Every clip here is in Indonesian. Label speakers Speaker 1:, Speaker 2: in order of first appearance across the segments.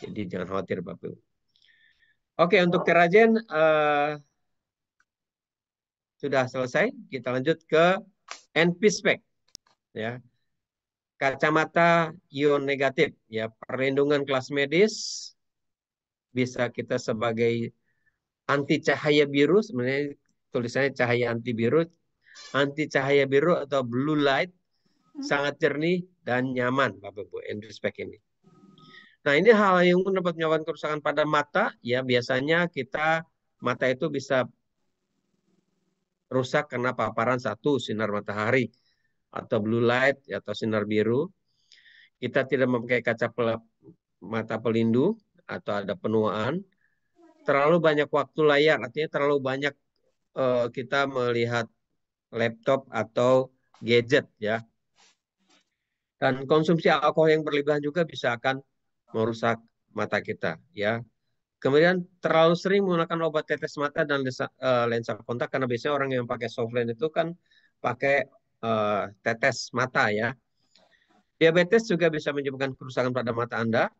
Speaker 1: Jadi jangan khawatir Bapak Ibu. Oke, untuk kerajian sudah selesai. Kita lanjut ke NP spec ya. Kacamata ion negatif ya, perlindungan kelas medis bisa kita sebagai anti cahaya biru, sebenarnya tulisannya cahaya anti cahaya biru atau blue light, sangat jernih dan nyaman Bapak Ibu NP spec ini. Nah, ini hal yang dapat menyebabkan kerusakan pada mata ya, biasanya mata itu bisa rusak karena paparan satu sinar matahari atau blue light atau sinar biru. Kita tidak memakai mata pelindung atau ada penuaan. Terlalu banyak waktu layar, artinya terlalu banyak kita melihat laptop atau gadget ya. Dan konsumsi alkohol yang berlebihan juga bisa akan merusak mata kita ya. Kemudian terlalu sering menggunakan obat tetes mata dan lensa kontak, karena biasanya orang yang pakai softland itu kan pakai tetes mata ya. Diabetes juga bisa menyebabkan kerusakan pada mata Anda.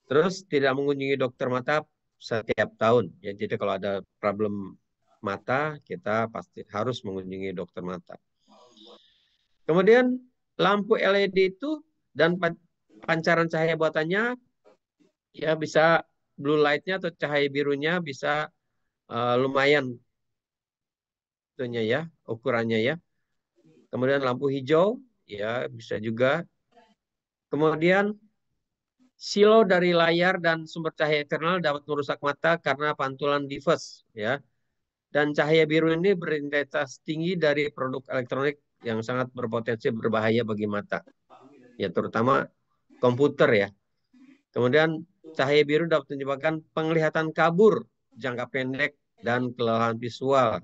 Speaker 1: Terus tidak mengunjungi dokter mata setiap tahun. Ya, jadi kalau ada problem mata, kita pasti harus mengunjungi dokter mata. Kemudian lampu LED itu dan pancaran cahaya buatannya ya bisa blue light-nya atau cahaya birunya bisa lumayan itunya ya, ukurannya ya. Kemudian lampu hijau ya bisa juga. Kemudian silo dari layar dan sumber cahaya eksternal dapat merusak mata karena pantulan diffuse ya. Dan cahaya biru ini berintensitas tinggi dari produk elektronik yang sangat berpotensi berbahaya bagi mata. Ya terutama komputer ya. Kemudian cahaya biru dapat menyebabkan penglihatan kabur, jangka pendek, dan kelelahan visual.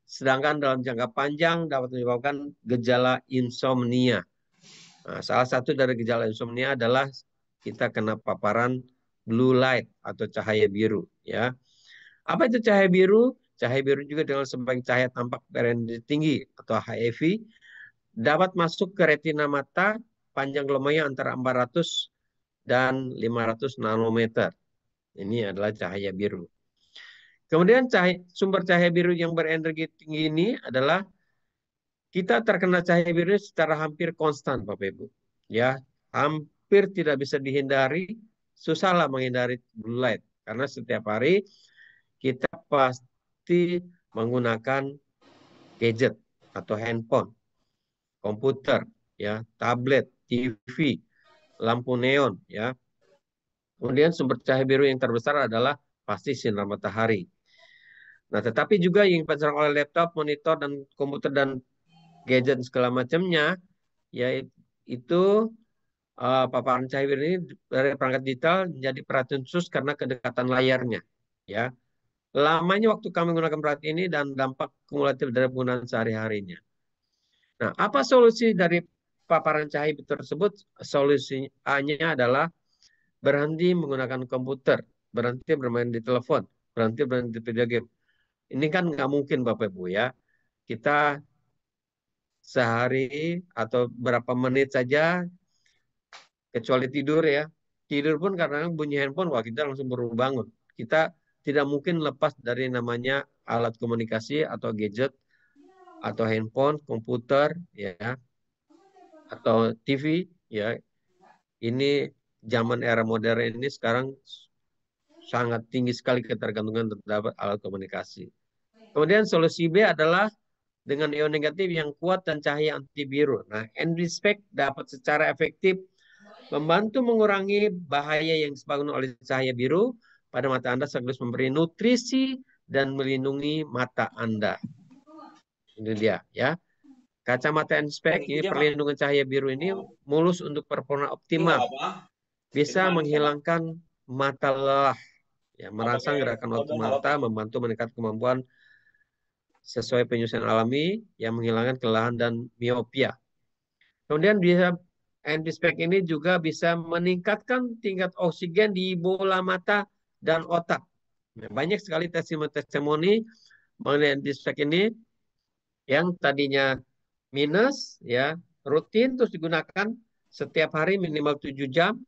Speaker 1: Sedangkan dalam jangka panjang dapat menyebabkan gejala insomnia. Nah, salah satu dari gejala insomnia adalah kita kena paparan blue light atau cahaya biru. Ya, apa itu cahaya biru? Cahaya biru juga dengan sebagai cahaya tampak berenergi tinggi atau HEV dapat masuk ke retina mata, panjang gelombangnya antara 400 dan 500 nanometer. Ini adalah cahaya biru. Kemudian sumber cahaya biru yang berenergi tinggi ini adalah kita terkena cahaya biru secara hampir konstan, Bapak Ibu. Ya, hampir tidak bisa dihindari, susahlah menghindari blue light karena setiap hari kita pasti menggunakan gadget atau handphone, komputer, ya, tablet, TV, lampu neon, ya. Kemudian sumber cahaya biru yang terbesar adalah pasti sinar matahari. Nah, tetapi juga yang dipancarkan oleh laptop, monitor, dan komputer dan gadget segala macamnya, yaitu paparan cahaya biru ini dari perangkat digital menjadi perhatian khusus karena kedekatan layarnya. Ya, lamanya waktu kami menggunakan perangkat ini dan dampak kumulatif dari penggunaan sehari-harinya. Nah, apa solusi dari paparan cahaya tersebut? Solusinya adalah berhenti menggunakan komputer, berhenti bermain di telepon, berhenti bermain di video game. Ini kan nggak mungkin Bapak Ibu ya. Kita sehari atau berapa menit saja, kecuali tidur ya. Tidur pun karena bunyi handphone, wah kita langsung baru bangun. Kita tidak mungkin lepas dari namanya alat komunikasi atau gadget atau handphone, komputer ya, atau TV ya. Ini zaman era modern ini sekarang sangat tinggi sekali ketergantungan terhadap alat komunikasi. Kemudian solusi B adalah dengan ion negatif yang kuat dan cahaya anti biru. Nah, ND-SPEC dapat secara efektif membantu mengurangi bahaya yang disebabkan oleh cahaya biru pada mata Anda sekaligus memberi nutrisi dan melindungi mata Anda. Ini dia ya. Kacamata ND-SPEC ini perlindungan cahaya biru ini mulus untuk performa optimal. Bisa menghilangkan mata lelah, ya, merangsang gerakan otot mata, membantu meningkatkan kemampuan sesuai penyusunan alami yang menghilangkan kelelahan dan miopia. Kemudian bisa NP-SPEC ini juga bisa meningkatkan tingkat oksigen di bola mata dan otak. Nah, banyak sekali testimoni mengenai NP-SPEC ini yang tadinya minus, ya rutin terus digunakan setiap hari minimal 7 jam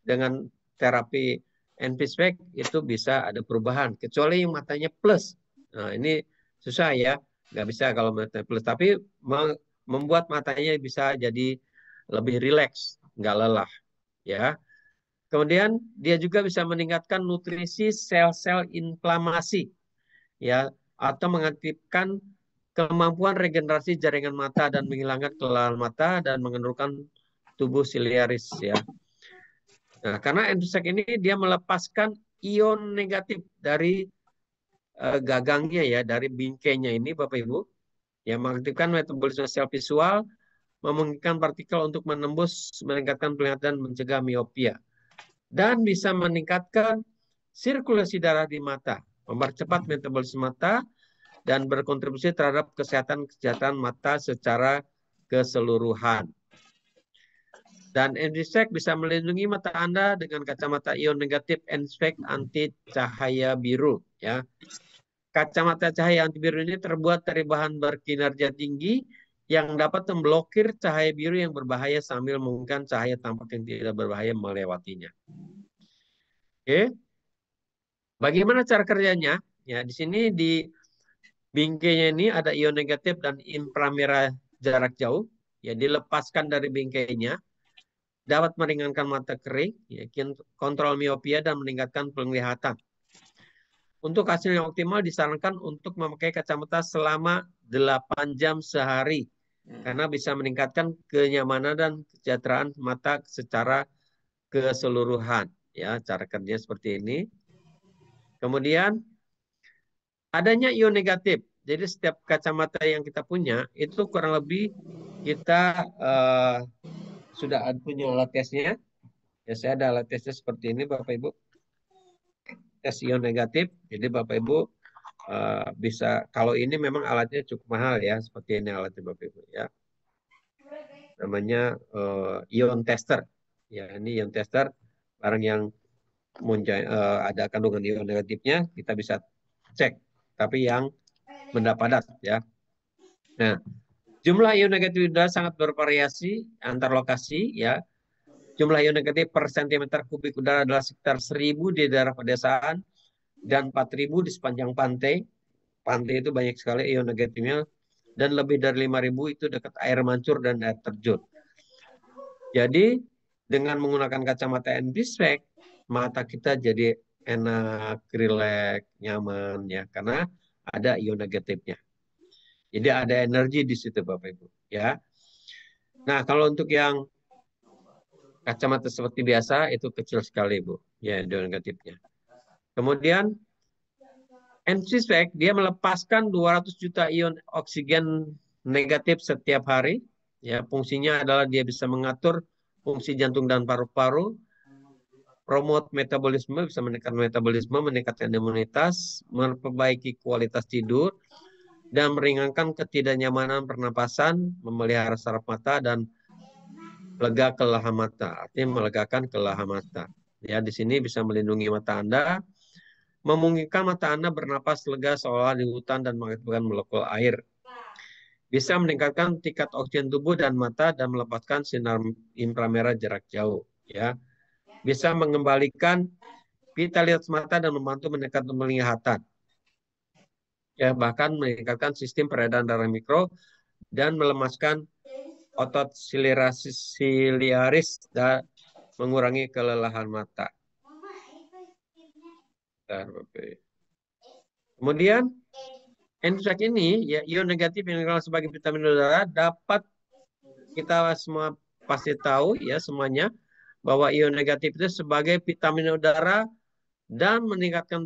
Speaker 1: dengan terapi NP-SPEC itu bisa ada perubahan, kecuali yang matanya plus. Nah, ini susah ya, nggak bisa kalau matanya plus, tapi membuat matanya bisa jadi lebih rileks, nggak lelah, ya. Kemudian dia juga bisa meningkatkan nutrisi sel-sel inflamasi, ya, atau mengaktifkan kemampuan regenerasi jaringan mata dan menghilangkan kelelahan mata dan menurunkan tubuh siliaris, ya. Nah, karena endosek ini dia melepaskan ion negatif dari gagangnya, ya, dari bingkainya ini, Bapak Ibu, yang mengaktifkan metabolisme sel visual, memungkinkan partikel untuk menembus, meningkatkan penglihatan, mencegah miopia, dan bisa meningkatkan sirkulasi darah di mata, mempercepat metabolisme mata, dan berkontribusi terhadap kesehatan mata secara keseluruhan. Dan NDSEC bisa melindungi mata Anda dengan kacamata ion negatif NSPEC anti cahaya biru, ya. Kacamata cahaya anti biru ini terbuat dari bahan berkinerja tinggi yang dapat memblokir cahaya biru yang berbahaya sambil memungkinkan cahaya tampak yang tidak berbahaya melewatinya. Oke. Bagaimana cara kerjanya? Ya, di sini di bingkainya ini ada ion negatif dan inframerah jarak jauh, ya, dilepaskan dari bingkainya, dapat meringankan mata kering, ya, kontrol miopia dan meningkatkan penglihatan. Untuk hasil yang optimal disarankan untuk memakai kacamata selama 8 jam sehari karena bisa meningkatkan kenyamanan dan kesejahteraan mata secara keseluruhan, ya. Cara kerja seperti ini. Kemudian adanya ion negatif. Jadi setiap kacamata yang kita punya itu kurang lebih kita sudah punya alat tesnya. Ya, saya ada alat tesnya seperti ini, Bapak Ibu. Tes ion negatif. Jadi Bapak Ibu bisa, kalau ini memang alatnya cukup mahal, ya, seperti ini alatnya Bapak Ibu, ya. Namanya ion tester. Ya, ini ion tester, barang yang ada kandungan ion negatifnya kita bisa cek, tapi yang benda padat, ya. Nah, jumlah ion negatif udara sangat bervariasi antar lokasi, ya. Jumlah ion negatif per sentimeter kubik udara adalah sekitar 1.000 di daerah pedesaan dan 4.000 di sepanjang pantai. Pantai itu banyak sekali ion negatifnya, dan lebih dari 5.000 itu dekat air mancur dan air terjun. Jadi dengan menggunakan kacamata NP-SPEC, mata kita jadi enak, rileks, nyaman, ya, karena ada ion negatifnya. Jadi ada energi di situ, Bapak Ibu, ya. Nah, kalau untuk yang kacamata seperti biasa itu kecil sekali, Bu, ya, ion negatifnya. Kemudian NP-SPEC dia melepaskan 200 juta ion oksigen negatif setiap hari. Ya, fungsinya adalah dia bisa mengatur fungsi jantung dan paru-paru, promote metabolisme, bisa meningkatkan metabolisme, meningkatkan imunitas, memperbaiki kualitas tidur, dan meringankan ketidaknyamanan pernapasan, memelihara saraf mata, dan lega kelelahan mata. Artinya melegakan kelelahan mata. Ya, di sini bisa melindungi mata Anda, memungkinkan mata Anda bernapas lega seolah di hutan dan mengaktifkan molekul air. Bisa meningkatkan tingkat oksigen tubuh dan mata dan melepaskan sinar inframerah jarak jauh, ya. Bisa mengembalikan vitalitas mata dan membantu meningkatkan penglihatan. Ya, bahkan meningkatkan sistem peredaran darah mikro dan melemaskan otot siliaris dan mengurangi kelelahan mata. Kemudian NSAID ini, ya, ion negatif yang dikenal sebagai vitamin udara, dapat kita semua pasti tahu, ya, semuanya, bahwa ion negatif itu sebagai vitamin udara dan meningkatkan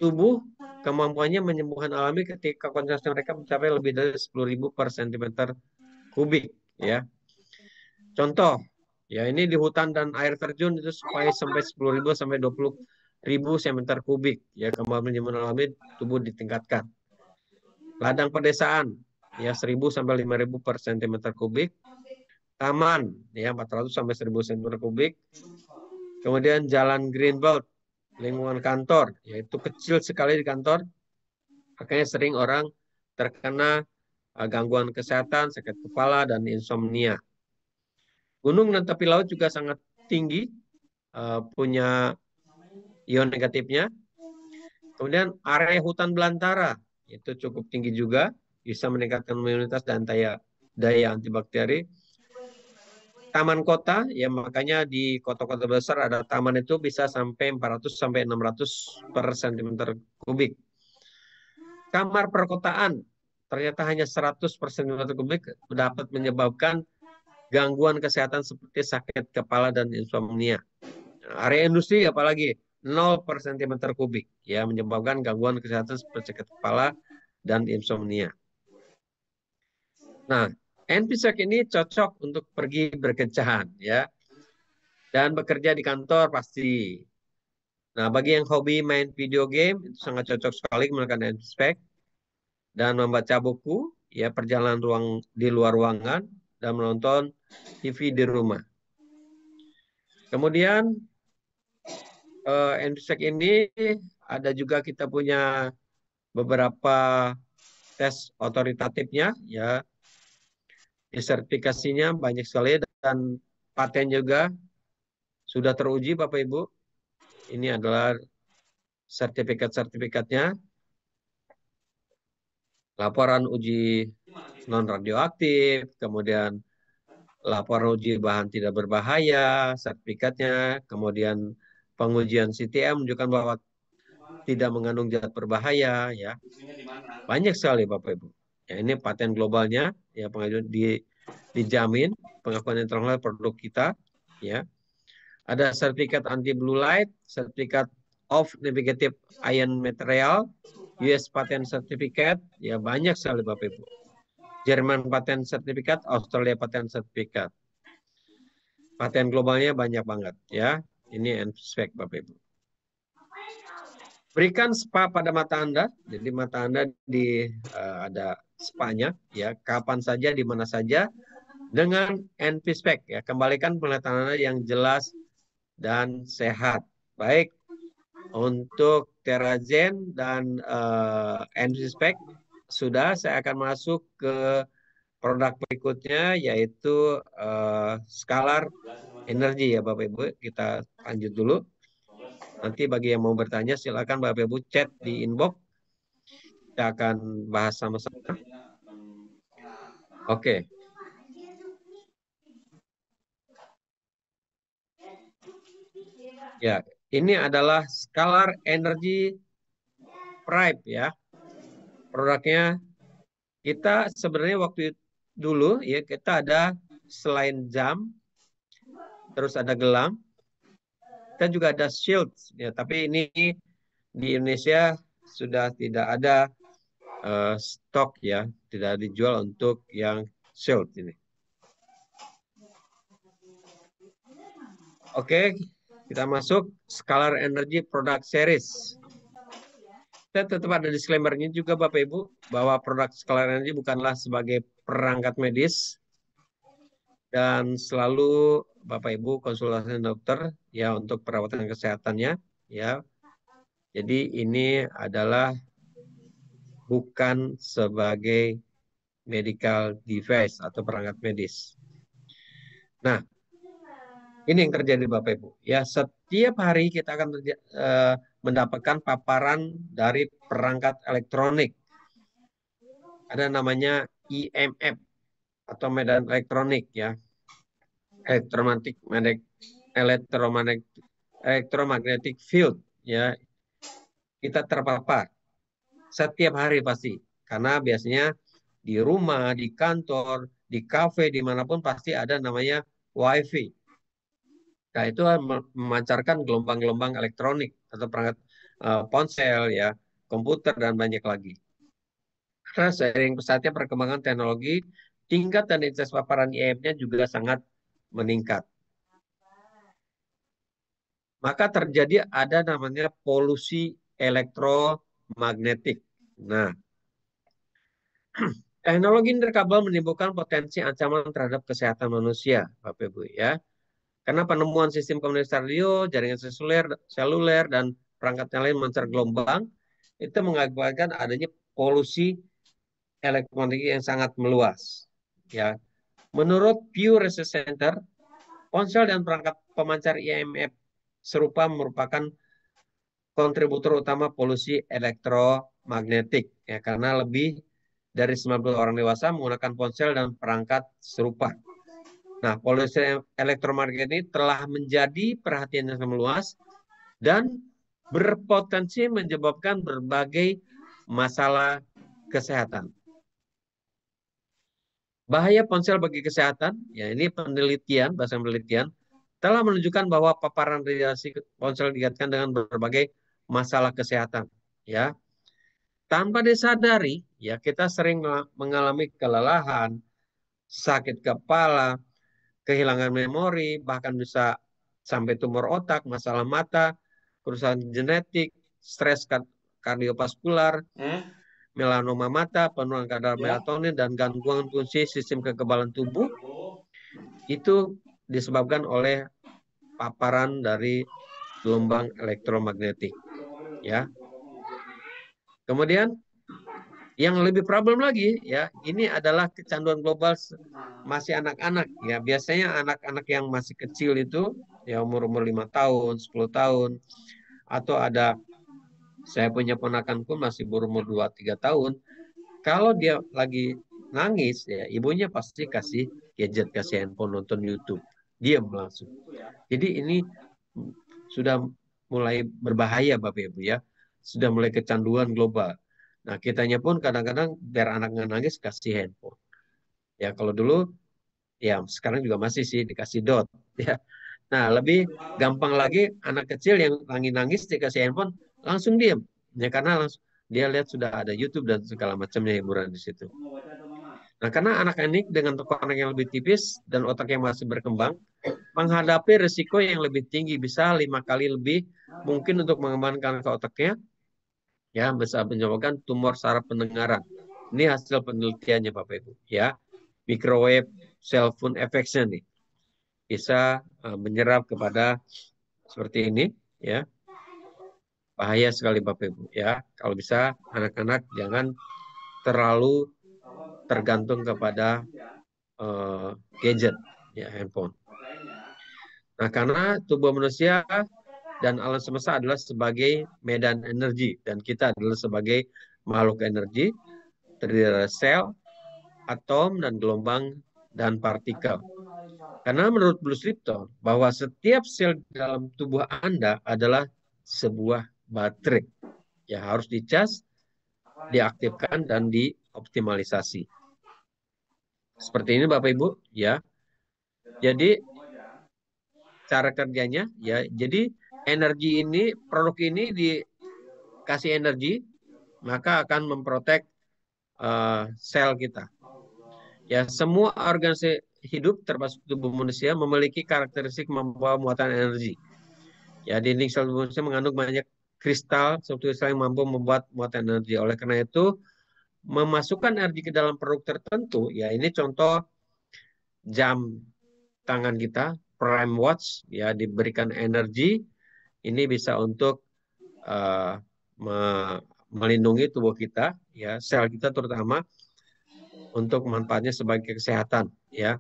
Speaker 1: tubuh kemampuannya menyembuhkan alami ketika konsentrasi mereka mencapai lebih dari 10.000 per sentimeter kubik, ya. Contoh, ya, ini di hutan dan air terjun itu sampai 10.000 sampai 20.000 cm kubik, ya, kemampuan menyembuhkan alami tubuh ditingkatkan. Ladang pedesaan, ya, 1.000 sampai 5.000 per sentimeter kubik. Taman, ya, 400 sampai 1.000 cm kubik. Kemudian jalan greenbelt, lingkungan kantor, yaitu kecil sekali di kantor, makanya sering orang terkena gangguan kesehatan, sakit kepala, dan insomnia. Gunung dan tepi laut juga sangat tinggi, punya ion negatifnya. Kemudian area hutan belantara itu cukup tinggi juga, bisa meningkatkan imunitas dan daya antibakteri. Taman kota, ya makanya di kota-kota besar ada taman itu bisa sampai 400 sampai 600 per sentimeter kubik. Kamar perkotaan ternyata hanya 100 per sentimeter kubik dapat menyebabkan gangguan kesehatan seperti sakit kepala dan insomnia. Area industri apalagi 0 per sentimeter kubik ya menyebabkan gangguan kesehatan seperti sakit kepala dan insomnia. Nah, NPSEC ini cocok untuk pergi berkencan ya dan bekerja di kantor pasti. Nah, bagi yang hobi main video game itu sangat cocok sekali menggunakan NPSEC dan membaca buku ya perjalanan ruang di luar ruangan dan menonton TV di rumah. Kemudian NPSEC ini ada juga kita punya beberapa tes otoritatifnya ya, sertifikasinya banyak sekali dan paten juga sudah teruji Bapak Ibu. Ini adalah sertifikat-sertifikatnya, laporan uji non radioaktif, kemudian laporan uji bahan tidak berbahaya, sertifikatnya, kemudian pengujian CTM menunjukkan bahwa tidak mengandung zat berbahaya ya. Banyak sekali Bapak Ibu. Ya, ini paten globalnya ya pengajuan dijamin pengakuan internasional produk kita ya. Ada sertifikat anti blue light, sertifikat of negative ion material, US patent certificate, ya banyak sekali Bapak Ibu. Jerman patent certificate, Australia patent certificate. Paten globalnya banyak banget ya. Ini NPSPEC Bapak Ibu. Berikan spa pada mata Anda. Jadi mata Anda ada spa-nya ya, kapan saja di mana saja dengan NPSPEC ya. Kembalikan penglihatan Anda yang jelas dan sehat. Baik untuk Terazen dan NPSPEC sudah, saya akan masuk ke produk berikutnya yaitu Scalar Energy ya Bapak Ibu. Kita lanjut dulu. Nanti bagi yang mau bertanya silakan Bapak Ibu chat di inbox. Kita akan bahas sama-sama. Oke. Ya, ini adalah Scalar Energy Prime ya. Produknya kita sebenarnya waktu dulu ya kita ada selain jam, terus ada gelang, kita juga ada shield ya. Tapi ini di Indonesia sudah tidak ada stok ya, tidak dijual untuk yang shield ini. Oke, kita masuk Scalar Energy Product Series. Kita tetap ada disclaimer-nya juga Bapak Ibu bahwa produk Scalar Energy bukanlah sebagai perangkat medis dan selalu Bapak Ibu konsultasi dokter ya untuk perawatan kesehatannya ya. Jadi ini adalah bukan sebagai medical device atau perangkat medis. Nah, ini yang terjadi Bapak Ibu. Ya, setiap hari kita akan mendapatkan paparan dari perangkat elektronik. Ada namanya EMF atau medan elektronik ya. Electromagnetic field ya. Kita terpapar setiap hari pasti. Karena biasanya di rumah, di kantor, di kafe, dimanapun pasti ada namanya WiFi. Nah, itu memancarkan gelombang-gelombang elektronik atau perangkat ponsel, ya, komputer, dan banyak lagi. Karena seiring pesatnya perkembangan teknologi, tingkat dan intensitas paparan IM-nya juga sangat meningkat. Maka terjadi ada namanya polusi elektromagnetik. Nah, teknologi nirkabel menimbulkan potensi ancaman terhadap kesehatan manusia, Bapak Ibu ya. Karena penemuan sistem komunikasi radio, jaringan seluler dan perangkat yang lain memancar gelombang, itu mengakibatkan adanya polusi elektromagnetik yang sangat meluas. Ya, menurut Pew Research Center, ponsel dan perangkat pemancar IMF serupa merupakan kontributor utama polusi elektromagnetik ya karena lebih dari 90 orang dewasa menggunakan ponsel dan perangkat serupa. Nah, polusi elektromagnetik ini telah menjadi perhatian yang sangat luas dan berpotensi menyebabkan berbagai masalah kesehatan. Bahaya ponsel bagi kesehatan, ya ini penelitian, bahasa penelitian, telah menunjukkan bahwa paparan radiasi ponsel dikaitkan dengan berbagai masalah kesehatan. Ya, tanpa disadari, ya kita sering mengalami kelelahan, sakit kepala, kehilangan memori, bahkan bisa sampai tumor otak, masalah mata, kerusakan genetik, stres kardiovaskular, melanoma mata, penurunan kadar melatonin, dan gangguan fungsi sistem kekebalan tubuh itu disebabkan oleh paparan dari gelombang elektromagnetik. Ya. Kemudian yang lebih problem lagi ya, ini adalah kecanduan global masih anak-anak ya. Biasanya anak-anak yang masih kecil itu ya umur-umur 5 tahun, 10 tahun atau ada saya punya ponakan pun masih berumur 2-3 tahun. Kalau dia lagi nangis ya ibunya pasti kasih gadget, kasih handphone, nonton YouTube. Diam langsung. Jadi ini sudah mulai berbahaya Bapak Ibu ya. Sudah mulai kecanduan global. Nah, kitanya pun kadang-kadang biar anak nggak nangis kasih handphone. Ya, kalau dulu ya sekarang juga masih sih dikasih dot ya. Nah, lebih gampang lagi anak kecil yang lagi nangis dikasih handphone langsung diam. Ya karena langsung dia lihat sudah ada YouTube dan segala macamnya hiburan di situ. Nah, karena anak ini dengan otak yang lebih tipis dan otak yang masih berkembang, menghadapi risiko yang lebih tinggi, bisa 5 kali lebih mungkin untuk mengembangkan ke otaknya, ya bisa menyebabkan tumor saraf pendengaran. Ini hasil penelitiannya Bapak Ibu, ya. Microwave cell phone affection nih bisa menyerap kepada seperti ini, ya. Bahaya sekali Bapak Ibu, ya. Kalau bisa anak-anak jangan terlalu tergantung kepada gadget, ya handphone. Nah, karena tubuh manusia dan alam semesta adalah sebagai medan energi dan kita adalah sebagai makhluk energi terdiri dari sel, atom, dan gelombang dan partikel. Karena menurut Bruce Lipton bahwa setiap sel dalam tubuh Anda adalah sebuah baterai yang harus dicas, diaktifkan, dan dioptimalisasi. Seperti ini Bapak Ibu, ya. Jadi cara kerjanya, ya. Jadi energi ini, produk ini dikasih energi, maka akan memprotek sel kita. Ya, semua organisme hidup termasuk tubuh manusia memiliki karakteristik membawa muatan energi. Ya, dinding sel tubuh manusia mengandung banyak kristal, suatu kristal yang mampu membuat muatan energi. Oleh karena itu, memasukkan energi ke dalam produk tertentu, ya ini contoh jam tangan kita, Prime Watch, ya diberikan energi, ini bisa untuk uh, melindungi tubuh kita, ya sel kita terutama untuk manfaatnya sebagai kesehatan, ya.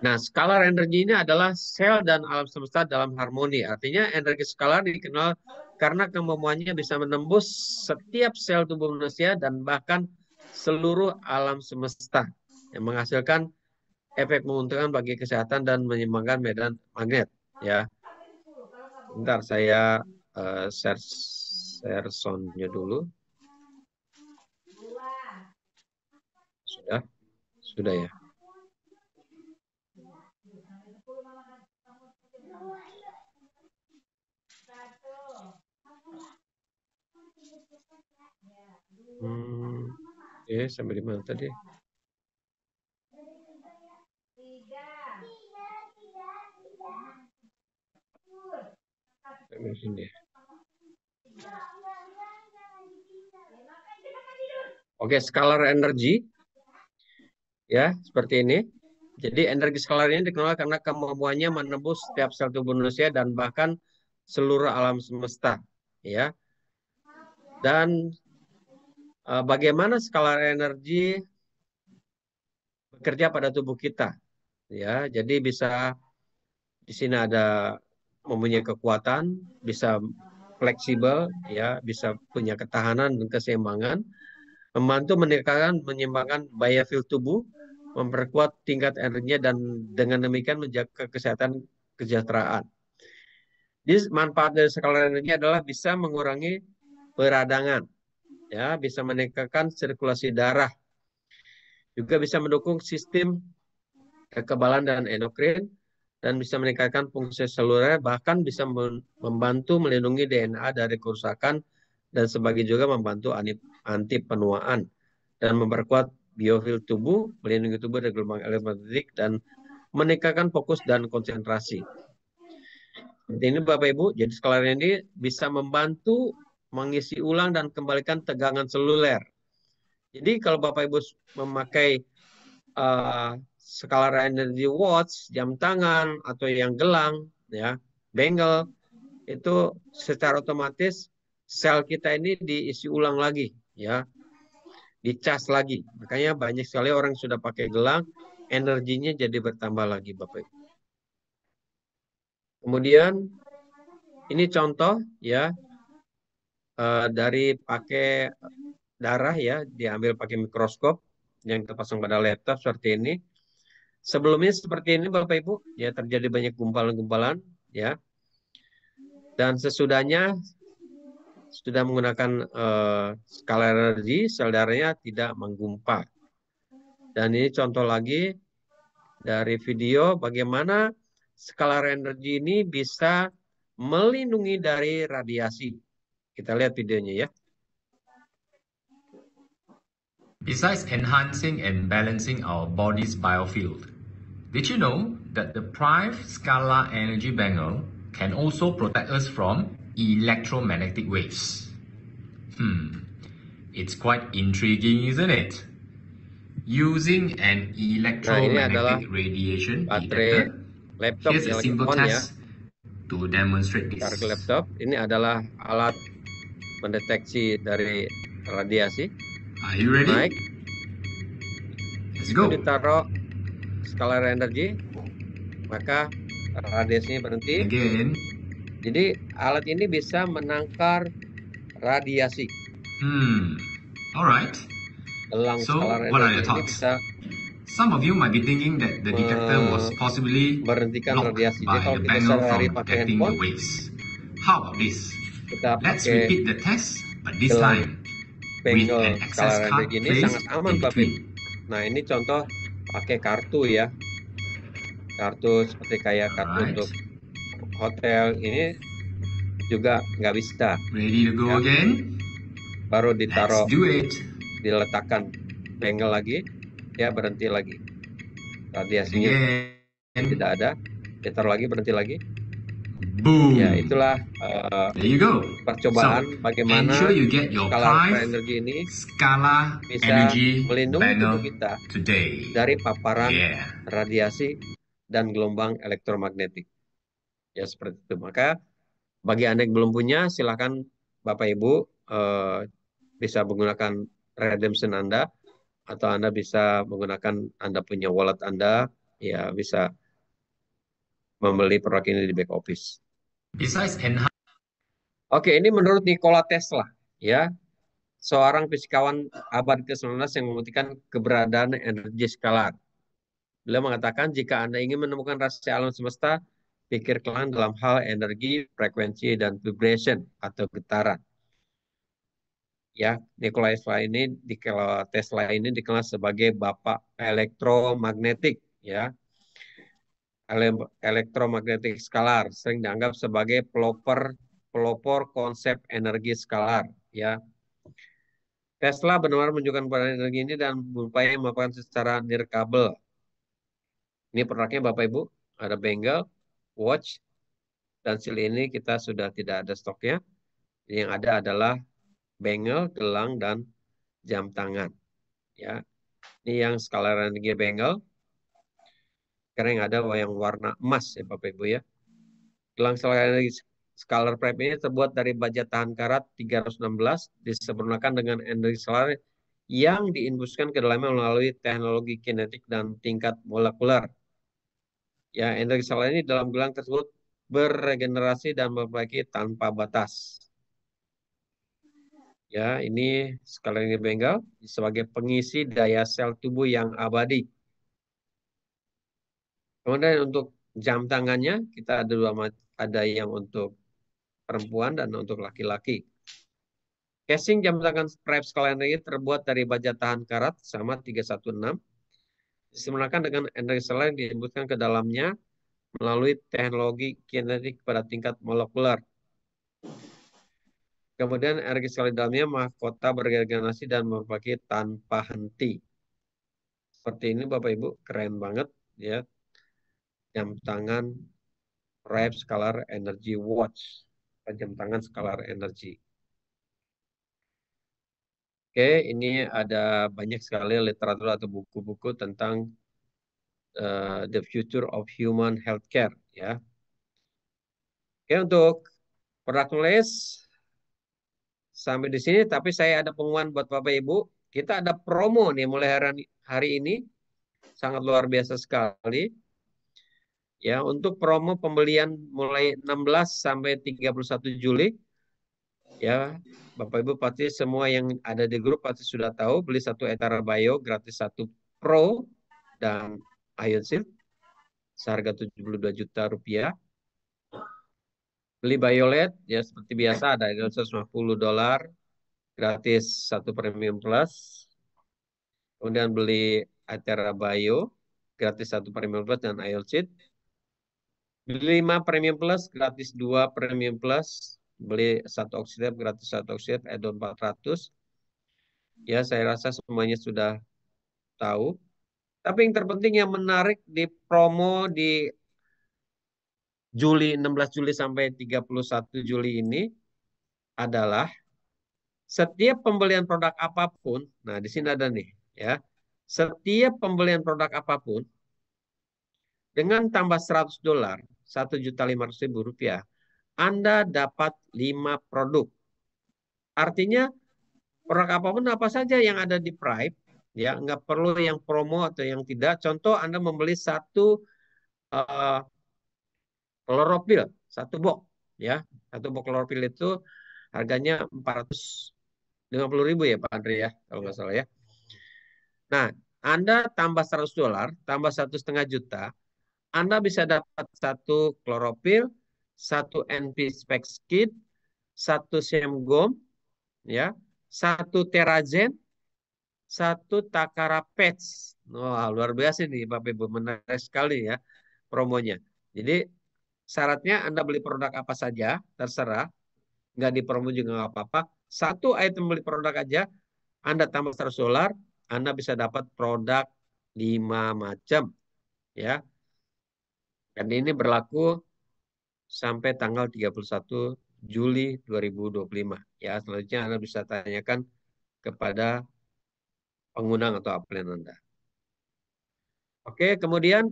Speaker 1: Nah, skalar energi ini adalah sel dan alam semesta dalam harmoni. Artinya energi skalar dikenal karena kemampuannya bisa menembus setiap sel tubuh manusia dan bahkan seluruh alam semesta yang menghasilkan efek menguntungkan bagi kesehatan dan menyeimbangkan medan magnet. Ya, bentar saya share soundnya dulu. Sudah, sudah ya. Sampai di mana tadi? Sampai sini. Oke, skalar energi. Ya, seperti ini. Jadi energi skalar ini dikenal karena kemampuannya menembus setiap sel tubuh manusia dan bahkan seluruh alam semesta. Ya. Dan bagaimana skalar energi bekerja pada tubuh kita? Ya, jadi bisa Di sini ada mempunyai kekuatan, bisa fleksibel, ya, bisa punya ketahanan dan keseimbangan, membantu meningkatkan, menyeimbangkan daya field tubuh, memperkuat tingkat energinya dan dengan demikian menjaga kesehatan kesejahteraan. Jadi manfaat dari skala energi adalah bisa mengurangi peradangan, ya, bisa meningkatkan sirkulasi darah, juga bisa mendukung sistem kekebalan dan endokrin, dan bisa meningkatkan fungsi seluler, bahkan bisa membantu melindungi DNA dari kerusakan, dan sebagai juga membantu anti penuaan, dan memperkuat biofil tubuh, melindungi tubuh dari gelombang elektromagnetik, dan meningkatkan fokus dan konsentrasi. Ini Bapak Ibu, jadi skala ini bisa membantu mengisi ulang dan kembalikan tegangan seluler. Jadi kalau Bapak Ibu memakai skala energy watch, jam tangan atau yang gelang, ya, bangle, itu secara otomatis sel kita ini diisi ulang lagi, ya, dicas lagi. Makanya banyak sekali orang yang sudah pakai gelang, energinya jadi bertambah lagi, Bapak Ibu. Kemudian ini contoh, ya, dari pakai darah, ya, diambil pakai mikroskop yang terpasang pada laptop seperti ini. Sebelumnya seperti ini Bapak Ibu, ya, terjadi banyak gumpalan-gumpalan, ya. Dan sesudahnya sudah menggunakan skala energi, sel darahnya tidak menggumpal. Dan ini contoh lagi dari video bagaimana skala energi ini bisa melindungi dari radiasi. Kita lihat videonya, ya.
Speaker 2: Besides enhancing and balancing our body's biofield, did you know that the Prive Scala energy bangle can also protect us from electromagnetic waves? It's quite intriguing, isn't it? Using an
Speaker 1: Nah, ini adalah
Speaker 2: electromagnetic radiation
Speaker 1: baterai
Speaker 2: detector,
Speaker 1: laptop
Speaker 2: here's a
Speaker 1: yang lagi
Speaker 2: simple
Speaker 1: on, ya.
Speaker 2: test to demonstrate this.
Speaker 1: Tarik laptop, ini adalah alat mendeteksi dari radiasi.
Speaker 2: Are you ready?
Speaker 1: Naik,
Speaker 2: Let's go.
Speaker 1: ditaruh skala energi, maka radiasinya berhenti.
Speaker 2: Again.
Speaker 1: Jadi alat ini bisa menangkar radiasi.
Speaker 2: Alright.
Speaker 1: Gelang
Speaker 2: So,
Speaker 1: skala
Speaker 2: what are your
Speaker 1: energi ini
Speaker 2: thoughts?
Speaker 1: bisa
Speaker 2: Some of you might be thinking that the detector was possibly
Speaker 1: berhentikan
Speaker 2: blocked
Speaker 1: radiasi. Jadi
Speaker 2: by
Speaker 1: kalau
Speaker 2: the
Speaker 1: kita
Speaker 2: bangle
Speaker 1: sehari
Speaker 2: from
Speaker 1: pakai
Speaker 2: detecting the
Speaker 1: handphone,
Speaker 2: waves. How about this?
Speaker 1: kita
Speaker 2: Let's
Speaker 1: pakai
Speaker 2: repeat the test, but this
Speaker 1: gelang
Speaker 2: time with
Speaker 1: bangle
Speaker 2: an access
Speaker 1: skala
Speaker 2: card
Speaker 1: energi ini
Speaker 2: placed
Speaker 1: sangat aman,
Speaker 2: in
Speaker 1: Bapak Ibu.
Speaker 2: between.
Speaker 1: Nah, ini contoh pakai kartu, ya. Kartu seperti kayak kartu
Speaker 2: Alright.
Speaker 1: untuk hotel ini juga nggak bisa.
Speaker 2: Ready to go
Speaker 1: Ya.
Speaker 2: again?
Speaker 1: Baru
Speaker 2: Let's
Speaker 1: ditaruh,
Speaker 2: do it.
Speaker 1: diletakkan bangle lagi, ya, berhenti lagi. Radiasinya
Speaker 2: Again.
Speaker 1: tidak ada, ditaruh lagi, berhenti lagi.
Speaker 2: Boom.
Speaker 1: Ya, itulah
Speaker 2: There you go.
Speaker 1: percobaan bagaimana
Speaker 2: ensure you get your
Speaker 1: skala
Speaker 2: Prive
Speaker 1: energi ini
Speaker 2: Scala
Speaker 1: bisa
Speaker 2: energy
Speaker 1: melindungi tubuh
Speaker 2: bangle
Speaker 1: kita
Speaker 2: today.
Speaker 1: dari paparan
Speaker 2: Yeah.
Speaker 1: radiasi dan gelombang elektromagnetik. Ya, seperti itu. Maka bagi Anda yang belum punya, silakan Bapak Ibu bisa menggunakan redemption Anda, atau Anda bisa menggunakan Anda punya wallet Anda, ya, bisa membeli produk ini di back office.
Speaker 2: Besides
Speaker 1: Oke, ini menurut Nikola Tesla, ya, seorang fisikawan abad ke-19 yang membuktikan keberadaan energi skalar. Beliau mengatakan, jika Anda ingin menemukan rahasia alam semesta, pikirkanlah dalam hal energi, frekuensi, dan vibration atau getaran. Ya, Nikola Tesla ini dikenal sebagai bapak elektromagnetik, ya. Elektromagnetik skalar sering dianggap sebagai pelopor konsep energi skalar, ya. Tesla benar-benar menunjukkan keberadaan energi ini dan berupaya melakukan secara nirkabel. Ini produknya Bapak Ibu, ada bangle, watch, dan seal ini kita sudah tidak ada stoknya. Yang ada adalah bangle, gelang, dan jam tangan. Ya, ini yang skala energi bangle. Sekarang yang ada yang warna emas, ya Bapak Ibu, ya. Gelang skala energi Scalar Prep ini terbuat dari baja tahan karat 316, disempurnakan dengan energi skalar yang diinfuskan ke dalamnya melalui teknologi kinetik dan tingkat molekuler. Ya, energi solar ini dalam gelang tersebut beregenerasi dan memperbaiki tanpa batas. Ya, ini skala energi Bengal sebagai pengisi daya sel tubuh yang abadi. Kemudian untuk jam tangannya kita ada ada yang untuk perempuan dan untuk laki-laki. Casing jam tangan Prime skala energi terbuat dari baja tahan karat sama 316. Disempurnakan dengan energi solar yang diinputkan ke dalamnya melalui teknologi kinetik pada tingkat molekuler. Kemudian energi solar di dalamnya mahkota beregenerasi dan memperbaiki tanpa henti. Seperti ini Bapak Ibu, keren banget ya. Jam tangan Prime Scalar Energy Watch. Jam tangan Scalar Energy. Oke, ini ada banyak sekali literatur atau buku-buku tentang the future of human healthcare ya. Oke, untuk produk nulis sampai di sini, tapi saya ada pengumuman buat Bapak Ibu. Kita ada promo nih mulai hari ini, sangat luar biasa sekali. Ya, untuk promo pembelian mulai 16 sampai 31 Juli. Ya, Bapak Ibu pasti semua yang ada di grup pasti sudah tahu, beli satu Etara Bio gratis satu Pro dan Ion Shield seharga 72 juta rupiah. Beli Violet ya seperti biasa ada $150 gratis satu Premium Plus. Kemudian beli Etera Bio gratis satu Premium Plus dan Ion Shield. Beli 5 Premium Plus gratis 2 Premium Plus. Beli satu Oxidab gratis satu Oxidab add-on 400. Ya, saya rasa semuanya sudah tahu. Tapi yang terpenting yang menarik di promo di 16 Juli sampai 31 Juli ini adalah setiap pembelian produk apapun, nah di sini ada nih ya. Setiap pembelian produk apapun dengan tambah $100, $1.500.000, Anda dapat 5 produk. Artinya produk apapun apa saja yang ada di Prime, ya nggak perlu yang promo atau yang tidak. Contoh Anda membeli satu klorofil, satu box, ya satu box klorofil itu harganya 450.000 ya Pak Andre ya, kalau nggak salah ya. Nah, Anda tambah $100, tambah 1,5 juta, Anda bisa dapat satu klorofil, satu NP Specs Kit, satu Semgom, ya, satu Terazen, satu Takara Patch. Wah, luar biasa nih Bapak Ibu, menarik sekali ya promonya. Jadi syaratnya Anda beli produk apa saja, terserah, nggak di promo juga nggak apa-apa. Satu item beli produk aja, Anda tambah $100, Anda bisa dapat produk 5 macam, ya. Dan ini berlaku sampai tanggal 31 Juli 2025. Ya, selanjutnya Anda bisa tanyakan kepada pengundang atau upline Anda. Oke, kemudian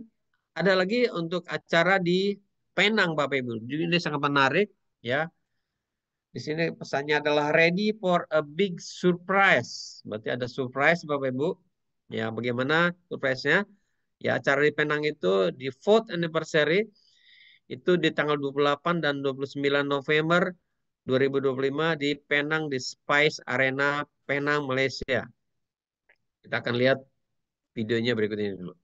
Speaker 1: ada lagi untuk acara di Penang, Bapak Ibu. Jadi ini sangat menarik, ya. Di sini pesannya adalah ready for a big surprise. Berarti ada surprise, Bapak Ibu. Ya, bagaimana surprise-nya? Ya, acara di Penang itu di 4th anniversary itu di tanggal 28 dan 29 November 2025 di Penang di Spice Arena Penang, Malaysia. Kita akan lihat videonya berikut ini dulu.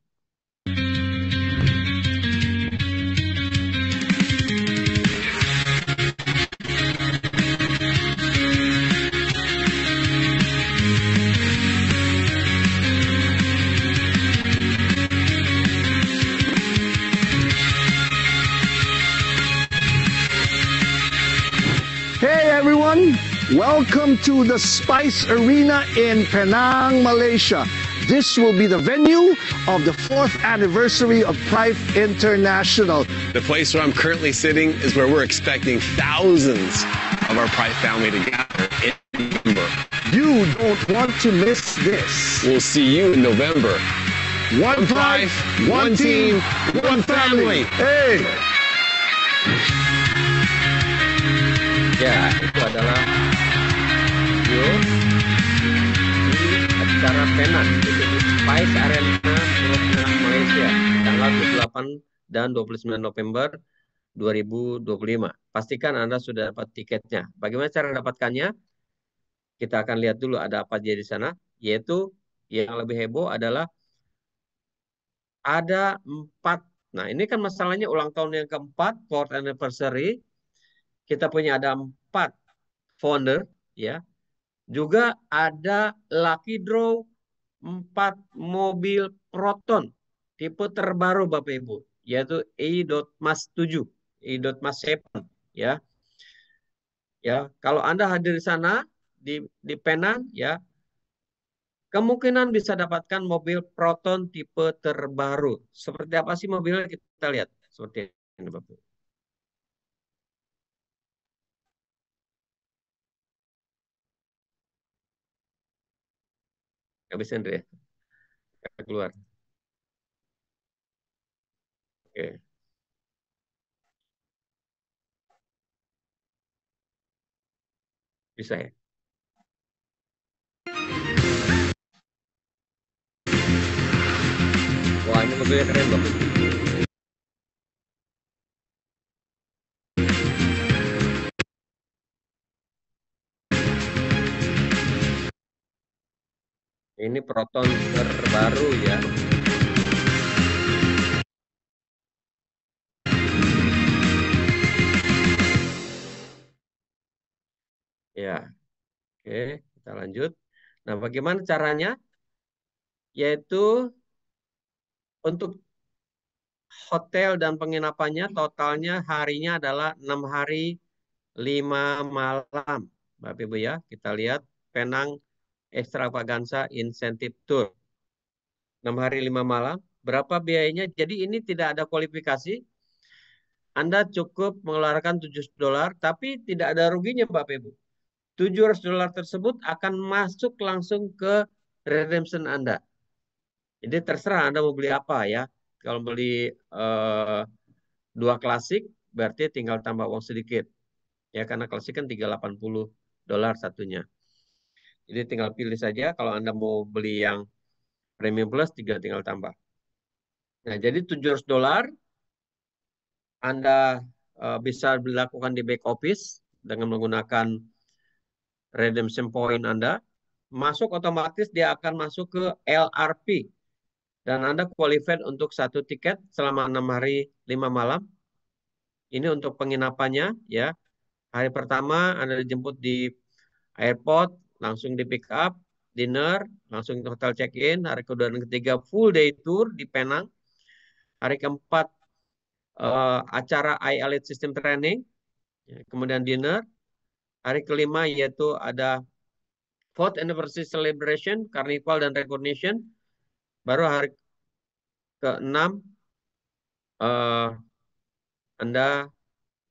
Speaker 3: Hey everyone, welcome to the Spice Arena in Penang, Malaysia. This will be the venue of the 4th anniversary of Prive International.
Speaker 4: The place where I'm currently sitting is where we're expecting thousands of our Prive family to gather in November.
Speaker 3: You don't want to miss this.
Speaker 4: We'll see you in November.
Speaker 3: One Prive, one team, one family. Hey!
Speaker 1: Ya, itu adalah video di acara Penang, itu di Spice Arena, Penang, Malaysia, tanggal 28 dan 29 November 2025. Pastikan Anda sudah dapat tiketnya. Bagaimana cara dapatkannya? Kita akan lihat dulu ada apa aja di sana. Yaitu yang lebih heboh adalah ada 4. Nah, ini kan masalahnya ulang tahun yang keempat, fourth anniversary. Kita punya ada 4 founder, ya. Juga ada lucky draw 4 mobil Proton tipe terbaru Bapak Ibu, yaitu E.Mas 7, E.Mas 7, ya. Ya, kalau Anda hadir di sana di Penang, ya, kemungkinan bisa dapatkan mobil Proton tipe terbaru. Seperti apa sih mobilnya? Kita lihat seperti ini, Bapak. Nggak bisa, Andre. Kita keluar. Oke, bisa ya. Wah, ini mobilnya keren, Bapak. Ini Proton terbaru, ya. Ya, oke, kita lanjut. Nah, bagaimana caranya? Yaitu untuk hotel dan penginapannya totalnya harinya adalah 6 hari 5 malam. Bapak Ibu ya, kita lihat Penang Extravaganza Incentive Tour. 6 hari 5 malam. Berapa biayanya? Jadi ini tidak ada kualifikasi. Anda cukup mengeluarkan $7, tapi tidak ada ruginya Bapak Ibu. $700 tersebut akan masuk langsung ke redemption Anda. Jadi terserah Anda mau beli apa ya. Kalau beli eh, 2 klasik, berarti tinggal tambah uang sedikit. Ya, karena klasik kan $380 satunya. Jadi tinggal pilih saja. Kalau Anda mau beli yang premium plus, tinggal tambah. Nah, jadi $700 Anda bisa dilakukan di back office dengan menggunakan redemption point Anda. Masuk otomatis dia akan masuk ke LRP. Dan Anda qualified untuk 1 tiket selama 6 hari 5 malam. Ini untuk penginapannya, ya. Hari pertama Anda dijemput di airport, langsung di pick up, dinner, langsung ke hotel check-in. Hari kedua dan ketiga full day tour di Penang. Hari keempat acara iElite System Training, ya, kemudian dinner. Hari kelima yaitu ada fourth anniversary celebration, carnival dan recognition. Baru hari keenam Anda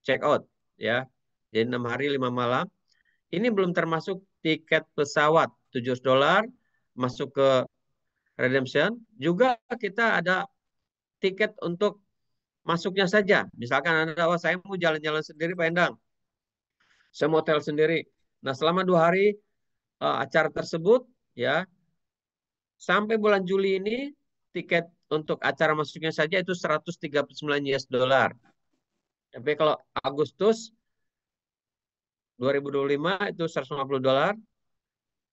Speaker 1: check out, ya. Jadi 6 hari 5 malam. Ini belum termasuk tiket pesawat $700 masuk ke redemption. Juga kita ada tiket untuk masuknya saja. Misalkan Anda, oh saya mau jalan-jalan sendiri Pak Endang. Saya mau hotel sendiri. Nah, selama 2 hari acara tersebut, ya, sampai bulan Juli ini tiket untuk acara masuknya saja itu $139. Tapi kalau Agustus 2025 itu $150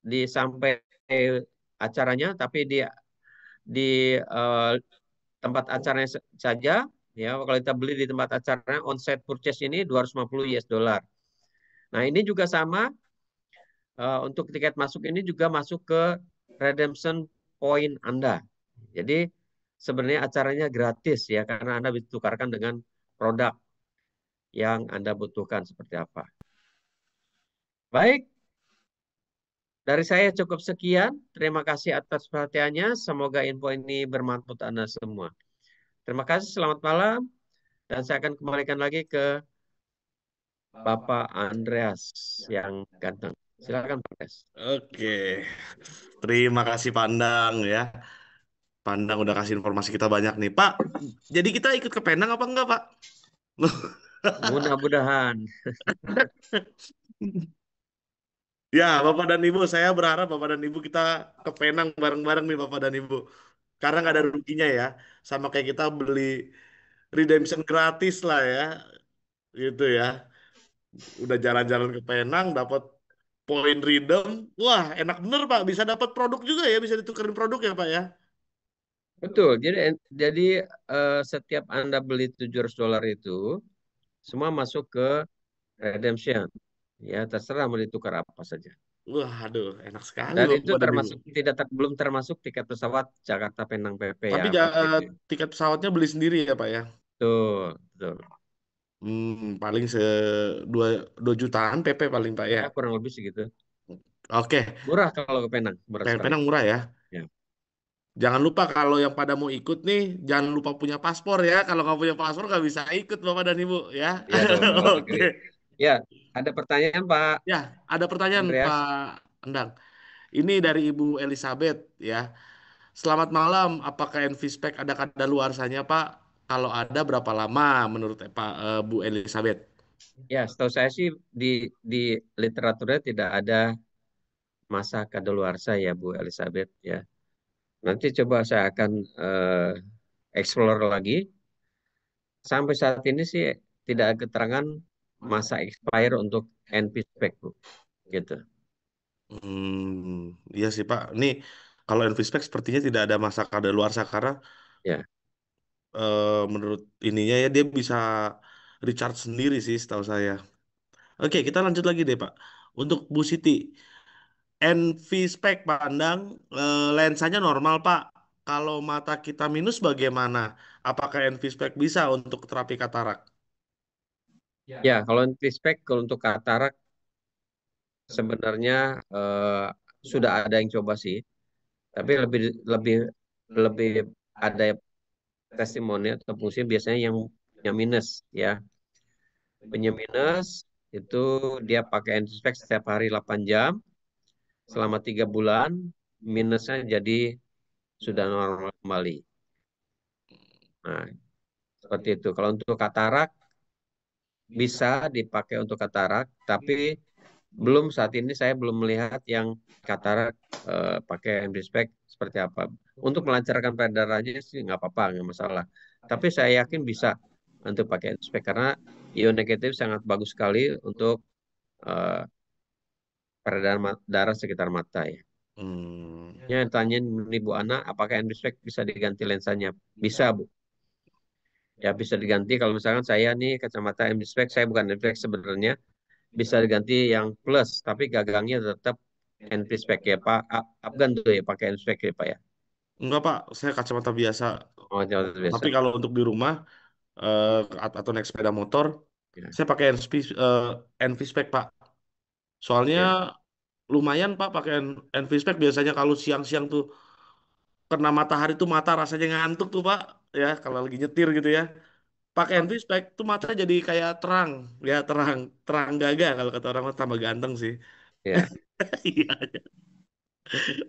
Speaker 1: di sampai acaranya, tapi di tempat acaranya saja, ya. Kalau kita beli di tempat acaranya on-site purchase ini $250. Nah, ini juga sama untuk tiket masuk ini juga masuk ke redemption point Anda. Jadi sebenarnya acaranya gratis ya, karena Anda bisa tukarkan dengan produk yang Anda butuhkan seperti apa. Baik, dari saya cukup sekian. Terima kasih atas perhatiannya. Semoga info ini bermanfaat Anda semua. Terima kasih, selamat malam. Dan saya akan kembalikan lagi ke Bapak Andreas yang ganteng. Silakan Pak Andreas.
Speaker 5: Oke, terima kasih Pandang ya. Pandang udah kasih informasi kita banyak nih. Pak, jadi kita ikut ke Penang apa enggak, Pak?
Speaker 1: Mudah-mudahan.
Speaker 5: Ya, Bapak dan Ibu, saya berharap Bapak dan Ibu kita ke Penang bareng-bareng nih Bapak dan Ibu. Karena nggak ada ruginya ya. Sama kayak kita beli redemption gratis lah ya, gitu ya. Udah jalan-jalan ke Penang, dapat poin redeem. Wah, enak bener Pak. Bisa dapat produk juga ya, bisa ditukerin produk ya Pak ya.
Speaker 1: Betul. Jadi setiap Anda beli $700 itu semua masuk ke redemption. Ya, terserah mau ditukar apa saja.
Speaker 5: Wah, aduh, enak sekali
Speaker 1: Dan itu
Speaker 5: Bapak dan Ibu.
Speaker 1: termasuk belum termasuk tiket pesawat Jakarta Penang PP
Speaker 5: Tapi
Speaker 1: ya pakai itu.
Speaker 5: tiket pesawatnya beli sendiri ya Pak ya.
Speaker 1: Betul, betul.
Speaker 5: Paling dua, 2 jutaan PP paling Pak ya.
Speaker 1: Ya kurang lebih segitu.
Speaker 5: Oke,
Speaker 1: Murah kalau ke Penang, murah sekali.
Speaker 5: Penang murah ya.
Speaker 1: Ya,
Speaker 5: Jangan lupa kalau yang pada mau ikut nih, jangan lupa punya paspor ya. Kalau nggak punya paspor nggak bisa ikut Bapak dan Ibu ya.
Speaker 1: iya dong, luar negeri.
Speaker 5: Oke.
Speaker 1: Ya, ada pertanyaan Pak
Speaker 5: Ya, ada pertanyaan
Speaker 1: Andreas?
Speaker 5: Pak Endang. Ini dari Ibu Elizabeth ya. Selamat malam. Apakah Envispek ada kadaluarsanya Pak? Kalau ada berapa lama menurut Pak Bu Elizabeth?
Speaker 1: Ya, setahu saya sih di literaturnya tidak ada masa kadaluarsa ya Bu Elizabeth ya. Nanti coba saya akan explore lagi. Sampai saat ini sih tidak ada keterangan masa expire untuk NP spec Bu. Gitu.
Speaker 5: Iya sih Pak. Ini kalau Envispek sepertinya tidak ada masa kadaluarsa karena
Speaker 1: Ya,
Speaker 5: menurut ininya ya dia bisa recharge sendiri sih setahu saya. Oke, kita lanjut lagi deh Pak. Untuk Bu Siti, NV spek pandang lensanya normal Pak. Kalau mata kita minus bagaimana? Apakah NV spek bisa untuk terapi katarak?
Speaker 1: ya kalau NP spec kalau untuk katarak sebenarnya sudah ada yang coba sih, tapi lebih lebih lebih ada testimoni atau fungsi biasanya yang minus ya. Penyintas itu dia pakai antispek setiap hari 8 jam selama 3 bulan, minusnya jadi sudah normal kembali. Nah, seperti itu. Kalau untuk katarak bisa dipakai untuk katarak, tapi belum saat ini saya belum melihat yang katarak pakai antispek seperti apa. Untuk melancarkan peredarannya sih nggak apa-apa, nggak masalah. Tapi saya yakin bisa untuk pakai antispek karena ion negatif sangat bagus sekali untuk eh, peredaran darah sekitar mata ya.
Speaker 5: Hmm.
Speaker 1: Ya, tanyain Ibu Ana, apakah Endospec bisa diganti lensanya? Bisa, Bu. Ya, bisa diganti. Kalau misalkan saya nih kacamata Endospec, saya bukan Endospec sebenarnya, bisa diganti yang plus, tapi gagangnya tetap Endospec ya, Pak. Afgan tuh ya, pakai Endospec ya, Pak ya.
Speaker 5: Enggak Pak, saya kacamata biasa.
Speaker 1: Oh, jauh biasa.
Speaker 5: Tapi kalau untuk di rumah atau naik sepeda motor,
Speaker 1: Ya,
Speaker 5: saya pakai NV spek Pak. Soalnya
Speaker 1: ya,
Speaker 5: lumayan Pak pakai NV spek biasanya kalau siang-siang tuh kena matahari tuh mata rasanya ngantuk tuh Pak. Ya kalau lagi nyetir gitu ya. Pakai NV spek tuh mata jadi kayak terang, ya terang, terang gagah kalau kata orang mah tambah ganteng sih.
Speaker 1: ya.
Speaker 5: Iya.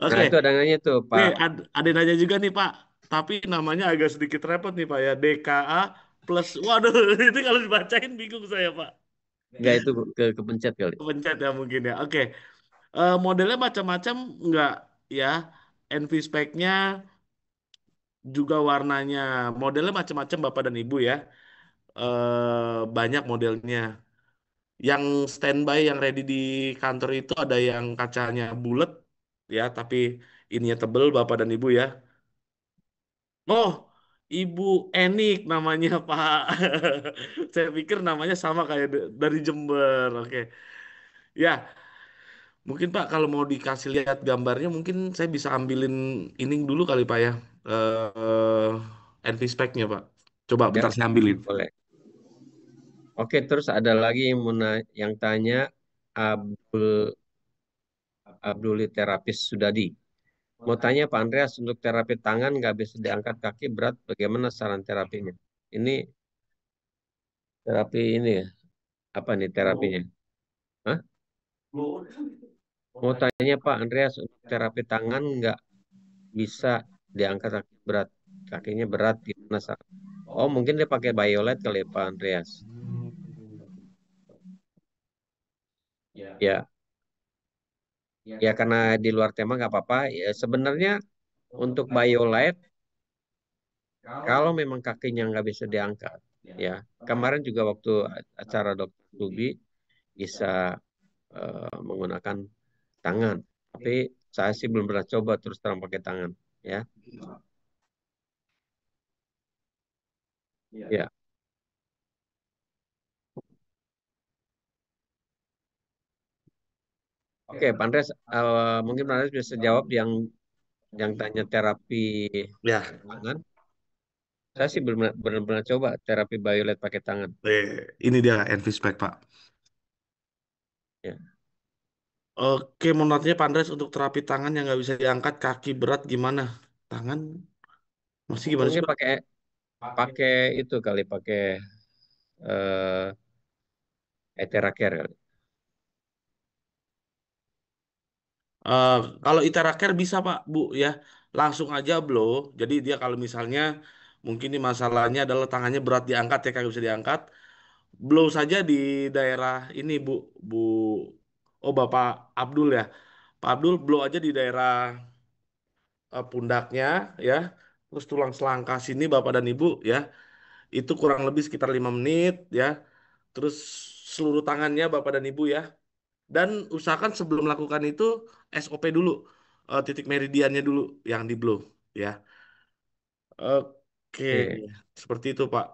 Speaker 1: Nah,
Speaker 5: Oke,
Speaker 1: itu ada nanya tuh,
Speaker 5: nih
Speaker 1: Pak.
Speaker 5: ada nanya juga nih Pak. Tapi namanya agak sedikit repot nih Pak ya. DKA plus, waduh, ini kalau dibacain bingung saya Pak.
Speaker 1: Enggak, itu kepencet kali.
Speaker 5: Pencet ya mungkin ya. Oke, modelnya macam-macam nggak ya? NV speknya juga warnanya, modelnya macam-macam Bapak dan Ibu ya. Banyak modelnya. Yang standby, yang ready di kantor itu ada yang kacanya bulat ya, tapi ininya tebel Bapak dan Ibu ya. Oh, Ibu Enik namanya Pak. Saya pikir namanya sama kayak dari Jember. Oke. Ya, mungkin Pak kalau mau dikasih lihat gambarnya mungkin saya bisa ambilin ini dulu kali Pak ya. NV spec-nya Pak. Coba
Speaker 1: Ya,
Speaker 5: bentar saya ambilin.
Speaker 1: boleh. Oke, terus ada lagi yang tanya Abdul Abdul terapis Sudadi. Mau tanya Pak Andreas, untuk terapi tangan nggak bisa diangkat kaki berat, bagaimana saran terapinya? Ini terapi ini ya, apa nih terapinya? Hah? Mau tanya Pak Andreas, untuk terapi tangan nggak bisa diangkat kaki berat, kakinya berat gimana? Oh mungkin dia pakai violet kali ya, Pak Andreas. Ya, ya karena di luar tema nggak apa-apa. Ya sebenarnya untuk violet Kalau memang kakinya nggak bisa diangkat, ya kemarin juga waktu acara Dokter Tubi bisa menggunakan tangan, tapi saya sih belum pernah coba terus terang pakai tangan, ya. Ya, oke, Pak Andres, mungkin Pak Andres bisa jawab yang tanya terapi
Speaker 5: Ya,
Speaker 1: tangan. Saya sih belum pernah coba terapi violet pakai tangan.
Speaker 5: ini dia Envispek, Pak.
Speaker 1: Ya.
Speaker 5: Oke, menurutnya Pandres untuk terapi tangan yang nggak bisa diangkat, kaki berat gimana? Tangan masih gimana sih,
Speaker 1: Mungkin
Speaker 5: Pak?
Speaker 1: pakai pakai itu kali, pakai eh Eteraker kali.
Speaker 5: Eh, Kalau Iteraker bisa Pak, Bu ya, langsung aja blow. Jadi dia kalau misalnya mungkin ini masalahnya adalah tangannya berat diangkat ya kagak bisa diangkat, blow saja di daerah ini Bu, Bu. Oh Bapak Abdul ya, Pak Abdul blow aja di daerah pundaknya ya, terus tulang selangkah sini Bapak dan Ibu ya, itu kurang lebih sekitar 5 menit ya, terus seluruh tangannya Bapak dan Ibu ya. Dan usahakan sebelum melakukan itu SOP dulu, titik meridiannya dulu yang di blow ya. Oke,
Speaker 1: Oke.
Speaker 5: seperti itu Pak.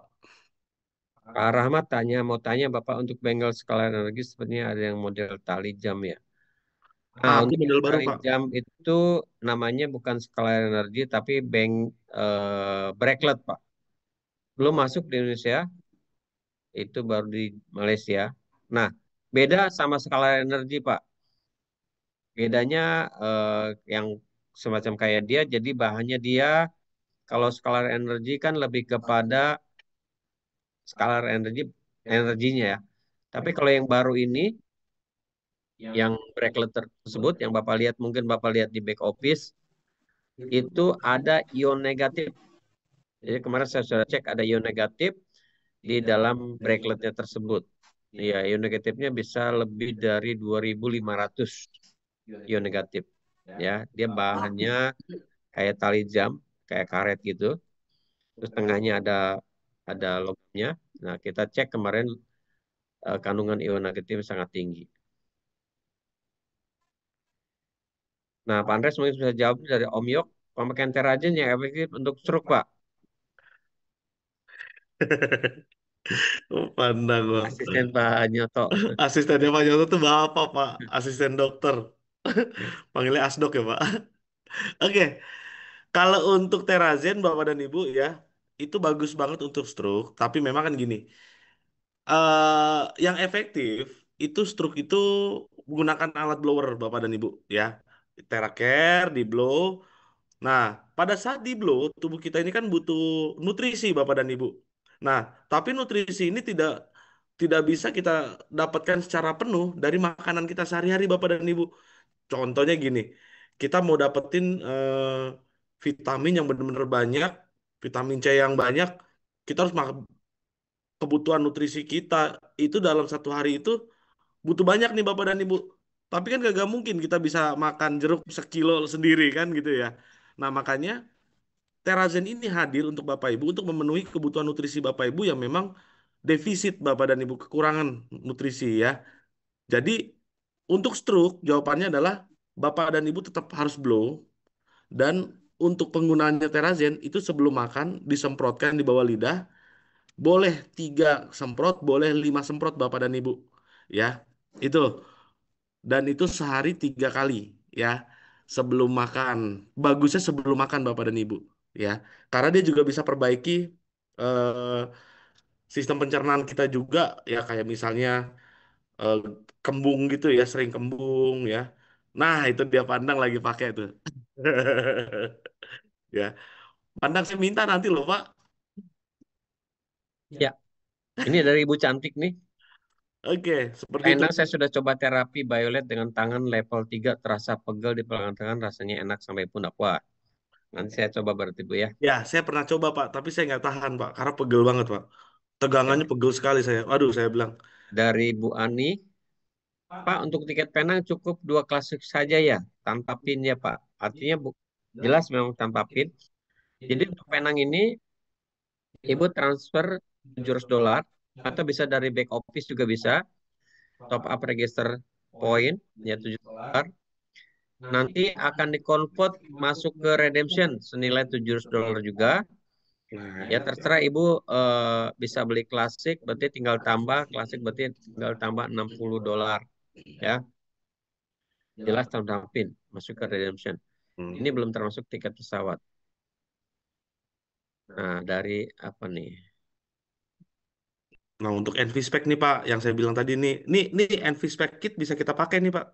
Speaker 1: Pak Rahmat mau tanya Bapak untuk bengkel skala energi sepertinya ada yang model tali jam ya. Nah,
Speaker 5: Ah, itu
Speaker 1: untuk yang
Speaker 5: model baru
Speaker 1: tali
Speaker 5: Pak.
Speaker 1: jam itu namanya bukan skala energi tapi bracelet Pak. Belum masuk di Indonesia, itu baru di Malaysia. Nah, beda sama skala energi Pak. Bedanya yang semacam kayak dia, jadi bahannya dia kalau skala energi kan lebih kepada skala energinya ya. Tapi kalau yang baru ini, yang bracelet tersebut, yang Bapak lihat mungkin Bapak lihat di back office, itu ada ion negatif. Jadi kemarin saya sudah cek ada ion negatif di dalam braceletnya tersebut. Iya, ion negatifnya bisa lebih dari 2.500 ion negatif. Ya, dia bahannya kayak tali jam, kayak karet gitu. Terus tengahnya ada logamnya. Nah, kita cek kemarin kandungan ion negatif sangat tinggi. Nah, Pak Andres mungkin bisa jawab dari Om Yok, pemakaian terajen yang efektif untuk stroke, Pak.
Speaker 5: Oh, pandang Bang.
Speaker 1: Asisten Pak Nyoto.
Speaker 5: Asistennya Pak Nyoto tuh Bapak Pak, asisten dokter. Panggilnya Asdok ya Pak. Oke, kalau untuk terazen Bapak dan Ibu ya, itu bagus banget untuk stroke. Tapi memang kan gini, yang efektif itu stroke itu menggunakan alat blower Bapak dan Ibu ya. Teraker di blow. Nah, pada saat di blow tubuh kita ini kan butuh nutrisi Bapak dan Ibu. Nah, tapi nutrisi ini tidak tidak bisa kita dapatkan secara penuh dari makanan kita sehari-hari Bapak dan Ibu. Contohnya gini, kita mau dapetin vitamin yang benar-benar banyak, vitamin C yang banyak, kita harus makan kebutuhan nutrisi kita itu dalam satu hari itu butuh banyak nih Bapak dan Ibu. Tapi kan gak mungkin kita bisa makan jeruk sekilo sendiri kan gitu ya. Nah makanya Terazen ini hadir untuk Bapak Ibu untuk memenuhi kebutuhan nutrisi Bapak Ibu yang memang defisit Bapak dan Ibu kekurangan nutrisi ya. Jadi untuk stroke jawabannya adalah Bapak dan Ibu tetap harus blow dan untuk penggunaannya Terazen itu sebelum makan disemprotkan di bawah lidah, boleh 3 semprot, boleh 5 semprot Bapak dan Ibu. Ya, itu. Dan itu sehari 3 kali ya sebelum makan. Bagusnya sebelum makan Bapak dan Ibu ya. Karena dia juga bisa perbaiki eh, sistem pencernaan kita juga ya kayak misalnya eh, kembung gitu ya, sering kembung ya. Nah, itu dia pandang lagi pakai tuh. Ya, pandang saya minta nanti loh, Pak.
Speaker 1: Ya, ini dari Ibu Cantik nih.
Speaker 5: Oke,
Speaker 1: Pak
Speaker 5: seperti itu.
Speaker 1: Endang saya sudah coba terapi violet dengan tangan level 3 terasa pegel di pergelangan tangan, rasanya enak sampai pundak. Wah, nanti saya coba berarti Bu ya.
Speaker 5: Ya, saya pernah coba, Pak, tapi saya nggak tahan, Pak, karena pegel banget, Pak.
Speaker 1: Ya.
Speaker 5: Tegangannya pegel sekali saya. Aduh, saya bilang.
Speaker 1: Dari Bu Ani, Pak untuk tiket Penang cukup 2 klasik saja ya, tanpa pin ya Pak. Artinya jelas memang tanpa pin. Jadi untuk Penang ini Ibu transfer $700 atau bisa dari back office juga bisa. Top up register point ya $7. Nanti akan dikonvert masuk ke redemption senilai $700 juga. Ya
Speaker 5: Nah,
Speaker 1: terserah ibu bisa beli klasik, berarti tinggal tambah klasik, berarti tinggal tambah $60 ya. Jelas tampin masuk ke redemption. Ini belum termasuk tiket pesawat. Nah dari apa nih?
Speaker 5: nah, untuk NV spec nih Pak, yang saya bilang tadi nih NV spec kit bisa kita pakai nih Pak.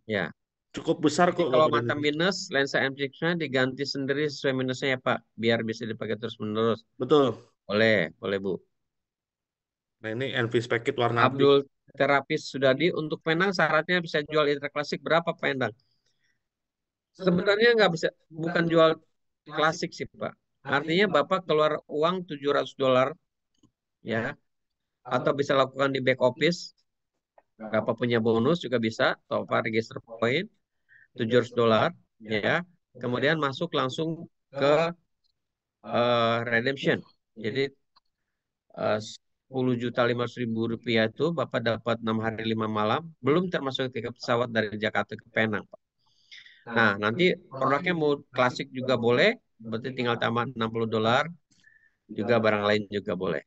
Speaker 1: Ya.
Speaker 5: Cukup besar
Speaker 1: Jadi
Speaker 5: kok
Speaker 1: kalau
Speaker 5: Bapak dan
Speaker 1: mata
Speaker 5: Ibu.
Speaker 1: minus, lensa MTX-nya diganti sendiri sesuai minusnya ya Pak, biar bisa dipakai terus menerus.
Speaker 5: Betul.
Speaker 1: Boleh, boleh Bu.
Speaker 5: Nah, ini NV spec kit warna pink.
Speaker 1: Abdul Terapis Sudadi untuk penang syaratnya bisa jual Intra klasik berapa penang? Sebenarnya nggak bisa, bukan jual klasik sih Pak. Artinya Bapak keluar uang $700 ya, atau bisa lakukan di back office. Bapak punya bonus juga bisa, top up register point $700 ya. Kemudian masuk langsung ke redemption. Jadi 10.500.000 rupiah itu Bapak dapat 6 hari 5 malam, belum termasuk tiket pesawat dari Jakarta ke Penang, Pak. Nah, nanti produknya mau klasik juga boleh, berarti tinggal tambah $60, juga barang lain juga boleh.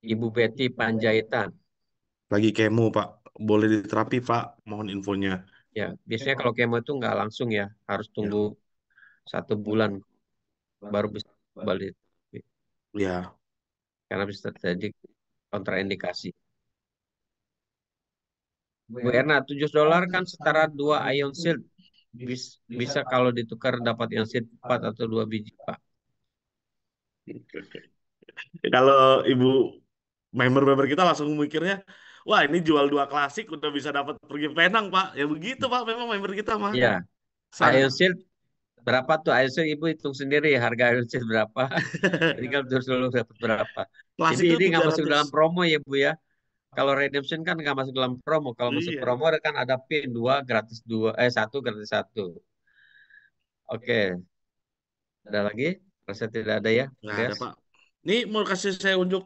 Speaker 1: Ibu Betty Panjaitan.
Speaker 5: Lagi kemo Pak. Boleh diterapi Pak. Mohon infonya.
Speaker 1: Ya, biasanya kalau kemo itu nggak langsung ya, harus
Speaker 5: Ya.
Speaker 1: tunggu 1 bulan baru bisa balik.
Speaker 5: Ya.
Speaker 1: Karena bisa terjadi kontraindikasi. Bu Erna, $700 kan setara 2 ion shield. Bisa kalau ditukar dapat ion shield 4 atau 2 biji, Pak.
Speaker 5: Oke, oke. Kalau Ibu member-member kita langsung mikirnya, wah ini jual dua klasik udah bisa dapat pergi Penang Pak. Ya begitu Pak, memang member kita mah.
Speaker 1: Iya,
Speaker 5: Sangat.
Speaker 1: ion shield berapa tuh? Ion shield Ibu hitung sendiri harga ion shield berapa. Jadi kalau $700 dapat berapa. Jadi
Speaker 5: Klasik tuh
Speaker 1: ini nggak masuk
Speaker 5: 300.
Speaker 1: dalam promo ya, Bu ya. Kalau redemption kan nggak masuk dalam promo. Kalau masuk
Speaker 5: Iya.
Speaker 1: promo kan ada pin 2 gratis 2, 1 gratis 1. Oke, ada lagi? Rasa tidak ada ya,
Speaker 5: Nggak ada
Speaker 1: Andreas?
Speaker 5: Pak. Nih mau kasih saya unjuk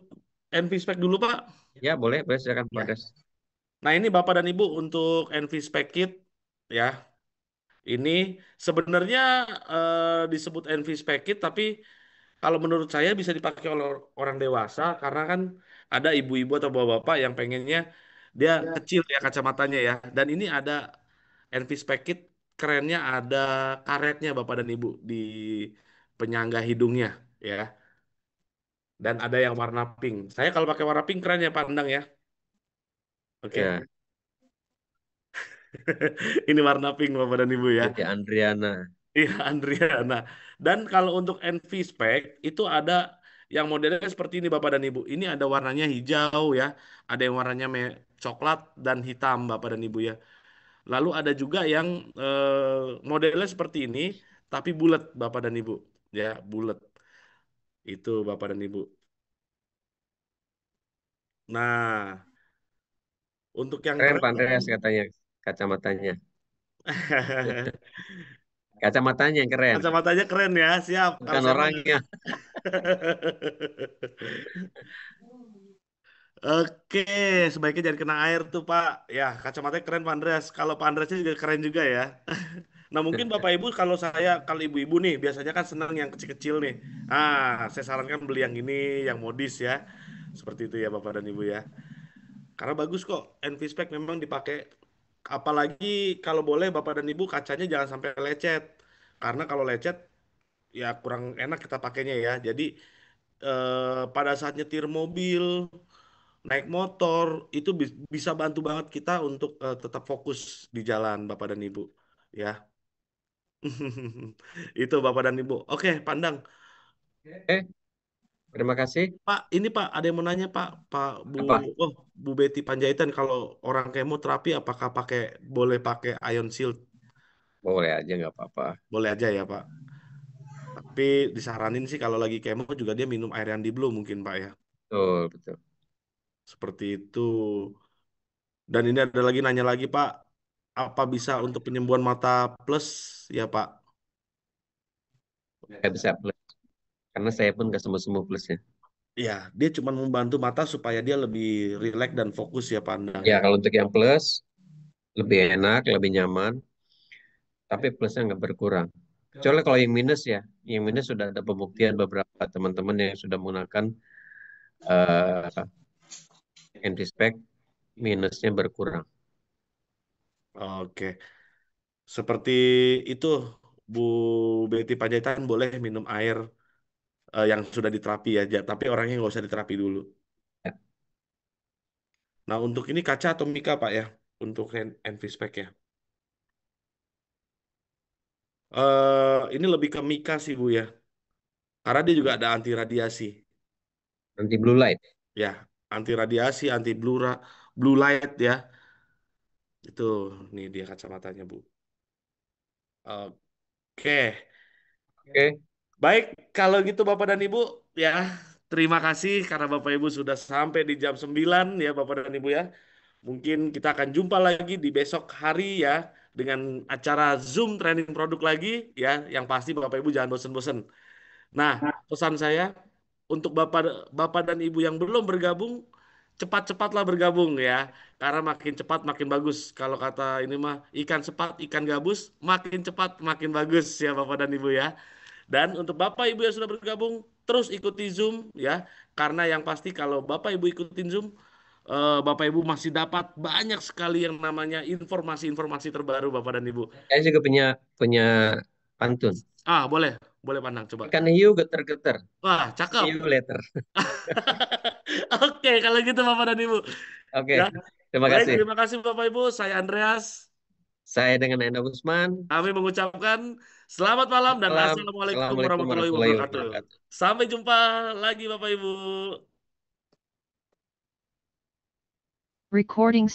Speaker 5: NV spec dulu Pak.
Speaker 1: Ya, boleh, boleh silakan Pak
Speaker 5: Ya.
Speaker 1: Andreas.
Speaker 5: Nah ini Bapak dan Ibu untuk NV spec kit ya. Ini sebenarnya disebut NV spec kit tapi kalau menurut saya bisa dipakai oleh orang dewasa karena kan ada ibu-ibu atau bapak-bapak yang pengennya dia kecil ya kacamatanya ya. Dan ini ada NV spec kit kerennya ada karetnya Bapak dan Ibu di penyangga hidungnya ya. Dan ada yang warna pink. Saya kalau pakai warna pink keren ya pandang ya. Oke.
Speaker 1: Ya,
Speaker 5: Ini warna pink Bapak dan Ibu ya.
Speaker 1: Betty Andriana.
Speaker 5: Iya, Andriana. Dan kalau untuk NV spec itu ada yang modelnya seperti ini Bapak dan Ibu. Ini ada warnanya hijau ya, ada yang warnanya coklat dan hitam Bapak dan Ibu ya. Lalu ada juga yang modelnya seperti ini tapi bulat Bapak dan Ibu. Ya, bulat. Itu Bapak dan Ibu. Nah, untuk yang
Speaker 1: Keren
Speaker 5: keren
Speaker 1: Pak Andreas katanya kacamatanya. Kacamatanya yang keren,
Speaker 5: kacamatanya keren ya. Siap. Kalau
Speaker 1: bukan
Speaker 5: saya mah
Speaker 1: orangnya.
Speaker 5: Oke, sebaiknya jangan kena air tuh Pak. Ya, kacamatanya keren Pak Andreas. Kalau Pak Andreasnya juga keren juga ya. Nah, mungkin Bapak Ibu kalau ibu-ibu nih biasanya kan senang yang kecil-kecil nih. Saya sarankan beli yang ini, yang modis ya. Seperti itu ya Bapak dan Ibu ya. Karena bagus kok, NVSpec memang dipakai. Apalagi kalau boleh Bapak dan Ibu kacanya jangan sampai lecet. Karena kalau lecet ya kurang enak kita pakainya ya. Jadi pada saat nyetir mobil naik motor itu bisa bantu banget kita untuk tetap fokus di jalan Bapak dan Ibu ya. Itu Bapak dan Ibu. Oke, Pandang.
Speaker 1: Eh, terima kasih.
Speaker 5: Pak, ini Pak ada yang mau nanya Pak,
Speaker 1: Apa?
Speaker 5: Bu Betty Panjaitan kalau orang kemoterapi apakah boleh pakai ion shield?
Speaker 1: Boleh aja nggak apa-apa.
Speaker 5: Boleh aja ya Pak. Tapi disaranin sih kalau lagi kemo juga dia minum air yang di blue mungkin Pak ya.
Speaker 1: Betul, betul.
Speaker 5: Seperti itu. Dan ini ada lagi nanya lagi Pak, apa bisa untuk penyembuhan mata plus ya Pak?
Speaker 1: Nggak bisa plus. Karena saya pun nggak sembuh-sembuh plusnya.
Speaker 5: Ya, dia cuma membantu mata supaya dia lebih rileks dan fokus ya pandang
Speaker 1: Ya,
Speaker 5: ya.
Speaker 1: kalau untuk yang plus, lebih enak, lebih nyaman, tapi plusnya nggak berkurang. Kecuali kalau yang minus sudah ada pembuktian beberapa teman-teman yang sudah menggunakan uh, anti-spek, minusnya berkurang.
Speaker 5: Oke. Seperti itu, Bu Betty Panjaitan boleh minum air yang sudah diterapi aja, tapi orangnya nggak usah diterapi dulu.
Speaker 1: Ya,
Speaker 5: Nah, untuk ini kaca atau mika, Pak ya? Untuk NV spec ya. Ini lebih ke mika sih, Bu ya. Karena dia juga ada anti radiasi.
Speaker 1: anti blue light.
Speaker 5: Ya, anti radiasi, anti blue light ya. Itu nih dia kacamatanya, Bu. Oke.
Speaker 1: Oke,
Speaker 5: Baik, kalau gitu Bapak dan Ibu, ya terima kasih karena Bapak Ibu sudah sampai di jam 9 ya Bapak dan Ibu ya. Mungkin kita akan jumpa lagi di besok hari ya dengan acara Zoom training produk lagi ya. Yang pasti Bapak Ibu jangan bosen-bosen. Nah, pesan saya untuk Bapak Bapak dan Ibu yang belum bergabung, cepat-cepatlah bergabung ya. Karena makin cepat makin bagus. Kalau kata ini mah ikan cepat ikan gabus, makin cepat makin bagus ya Bapak dan Ibu ya. Dan untuk Bapak Ibu yang sudah bergabung, terus ikuti Zoom ya. Karena yang pasti kalau Bapak Ibu ikutin Zoom, Bapak Ibu masih dapat banyak sekali yang namanya informasi-informasi terbaru Bapak dan Ibu.
Speaker 1: saya juga punya punya pantun.
Speaker 5: Ah, boleh, boleh pandang coba.
Speaker 1: Ikan hiu geter-geter.
Speaker 5: Wah,
Speaker 1: See
Speaker 5: cakep.
Speaker 1: you later.
Speaker 5: Oke, kalau gitu Bapak dan Ibu.
Speaker 1: Oke,
Speaker 5: Ya,
Speaker 1: terima
Speaker 5: baik,
Speaker 1: kasih.
Speaker 5: terima kasih Bapak Ibu. Saya Andreas.
Speaker 1: Saya dengan Enda Usman.
Speaker 5: Kami mengucapkan selamat malam dan
Speaker 1: Salam.
Speaker 5: Assalamualaikum
Speaker 1: Assalamualaikum
Speaker 5: warahmatullahi
Speaker 1: warahmatullahi
Speaker 5: wabarakatuh.
Speaker 1: wabarakatuh.
Speaker 5: Sampai jumpa lagi Bapak Ibu.
Speaker 6: Recording